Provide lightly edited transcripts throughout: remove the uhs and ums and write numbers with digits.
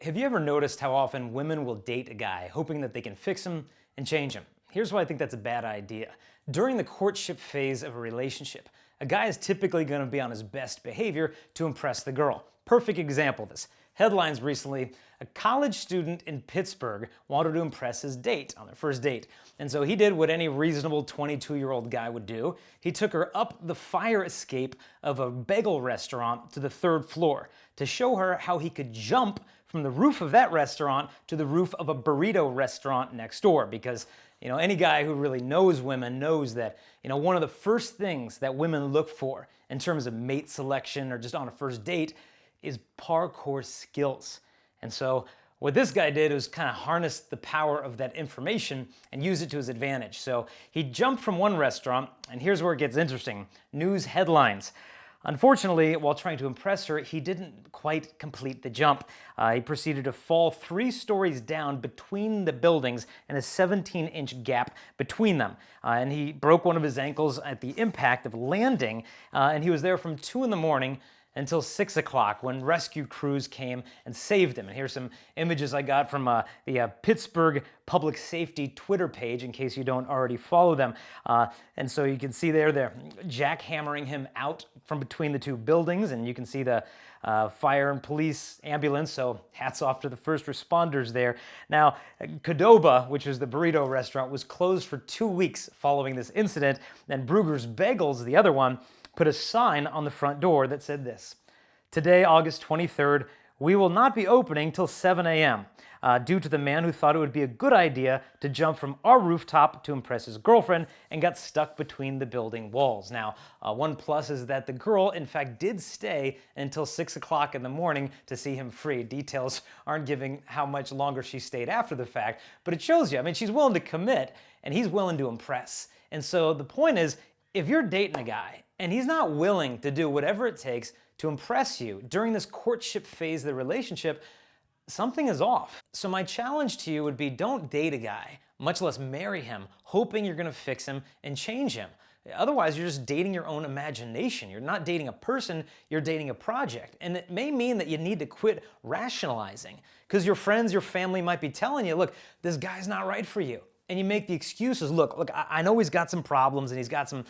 Have you ever noticed how often women will date a guy hoping that they can fix him and change him? Here's why I think that's a bad idea. During the courtship phase of a relationship, a guy is typically going to be on his best behavior to impress the girl. Perfect example of this. Headlines recently, a college student in Pittsburgh wanted to impress his date on their first date. And so he did what any reasonable 22-year-old guy would do. He took her up the fire escape of a bagel restaurant to the third floor to show her how he could jump from the roof of that restaurant to the roof of a burrito restaurant next door. Because, any guy who really knows women knows that, one of the first things that women look for in terms of mate selection or just on a first date is parkour skills. And so what this guy did was kind of harness the power of that information and use it to his advantage. So he jumped from one restaurant, and here's where it gets interesting. News headlines. Unfortunately, while trying to impress her, he didn't quite complete the jump. He proceeded to fall 3 stories down between the buildings and a 17-inch gap between them. And he broke one of his ankles at the impact of landing, and he was there from 2 in the morning until 6 o'clock when rescue crews came and saved him. And here's some images I got from the Pittsburgh Public Safety Twitter page, in case you don't already follow them. And so you can see they're jackhammering him out from between the 2 buildings, and you can see the fire and police ambulance, so hats off to the first responders there. Now, Qdoba, which is the burrito restaurant, was closed for 2 weeks following this incident, and Bruegger's Bagels, the other one, put a sign on the front door that said this: "Today, August 23rd, we will not be opening till 7 a.m. Due to the man who thought it would be a good idea to jump from our rooftop to impress his girlfriend and got stuck between the building walls." Now, one plus is that the girl, in fact, did stay until 6 o'clock in the morning to see him free. Details aren't giving how much longer she stayed after the fact, but it shows you. She's willing to commit, and he's willing to impress. And so the point is, if you're dating a guy and he's not willing to do whatever it takes to impress you during this courtship phase of the relationship, something is off. So my challenge to you would be, don't date a guy, much less marry him, hoping you're gonna fix him and change him. Otherwise, you're just dating your own imagination. You're not dating a person, you're dating a project. And it may mean that you need to quit rationalizing, because your friends, your family might be telling you, look, this guy's not right for you. And you make the excuses. Look, I know he's got some problems and he's got some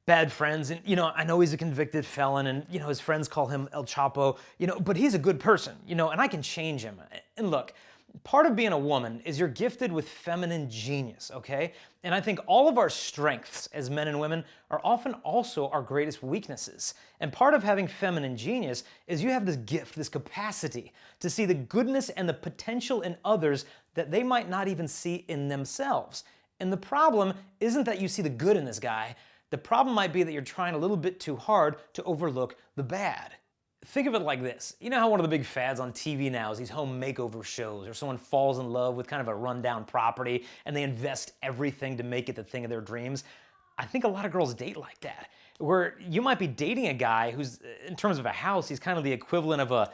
bad friends, and I know he's a convicted felon, and his friends call him El Chapo, but he's a good person, and I can change him. And look, part of being a woman is you're gifted with feminine genius, okay? And I think all of our strengths as men and women are often also our greatest weaknesses. And part of having feminine genius is you have this gift, this capacity to see the goodness and the potential in others that they might not even see in themselves. And the problem isn't that you see the good in this guy. The problem might be that you're trying a little bit too hard to overlook the bad. Think of it like this. You know how one of the big fads on TV now is these home makeover shows, or someone falls in love with kind of a rundown property and they invest everything to make it the thing of their dreams? I think a lot of girls date like that, where you might be dating a guy who's, in terms of a house, he's kind of the equivalent of a,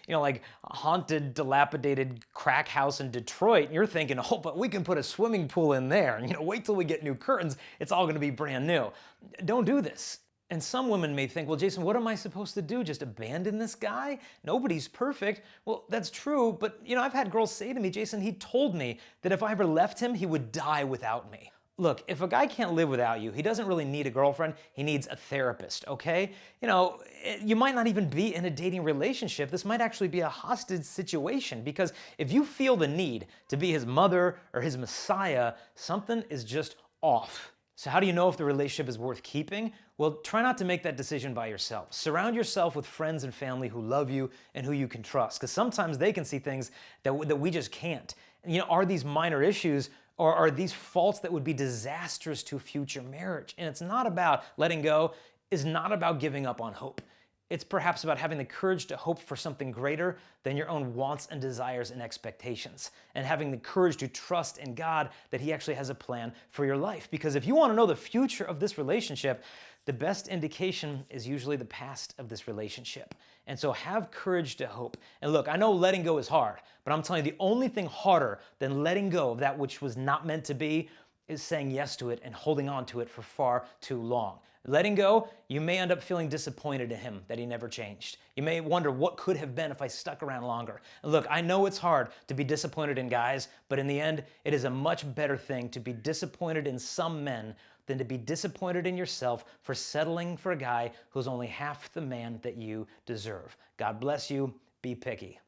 like a haunted, dilapidated crack house in Detroit. And you're thinking, oh, but we can put a swimming pool in there. And wait till we get new curtains. It's all gonna be brand new. Don't do this. And some women may think, well, Jason, what am I supposed to do? Just abandon this guy? Nobody's perfect. Well, that's true, but I've had girls say to me, Jason, he told me that if I ever left him, he would die without me. Look, if a guy can't live without you, he doesn't really need a girlfriend, he needs a therapist, okay? You might not even be in a dating relationship. This might actually be a hostage situation, because if you feel the need to be his mother or his messiah, something is just off. So how do you know if the relationship is worth keeping? Well, try not to make that decision by yourself. Surround yourself with friends and family who love you and who you can trust, because sometimes they can see things that we just can't. Are these minor issues, or are these faults that would be disastrous to future marriage? And it's not about letting go, it's not about giving up on hope. It's perhaps about having the courage to hope for something greater than your own wants and desires and expectations, and having the courage to trust in God that He actually has a plan for your life. Because if you want to know the future of this relationship, the best indication is usually the past of this relationship. And so have courage to hope. And look, I know letting go is hard, but I'm telling you, the only thing harder than letting go of that which was not meant to be is saying yes to it and holding on to it for far too long. Letting go, you may end up feeling disappointed in him that he never changed. You may wonder what could have been if I stuck around longer. And look, I know it's hard to be disappointed in guys, but in the end, it is a much better thing to be disappointed in some men than to be disappointed in yourself for settling for a guy who's only half the man that you deserve. God bless you. Be picky.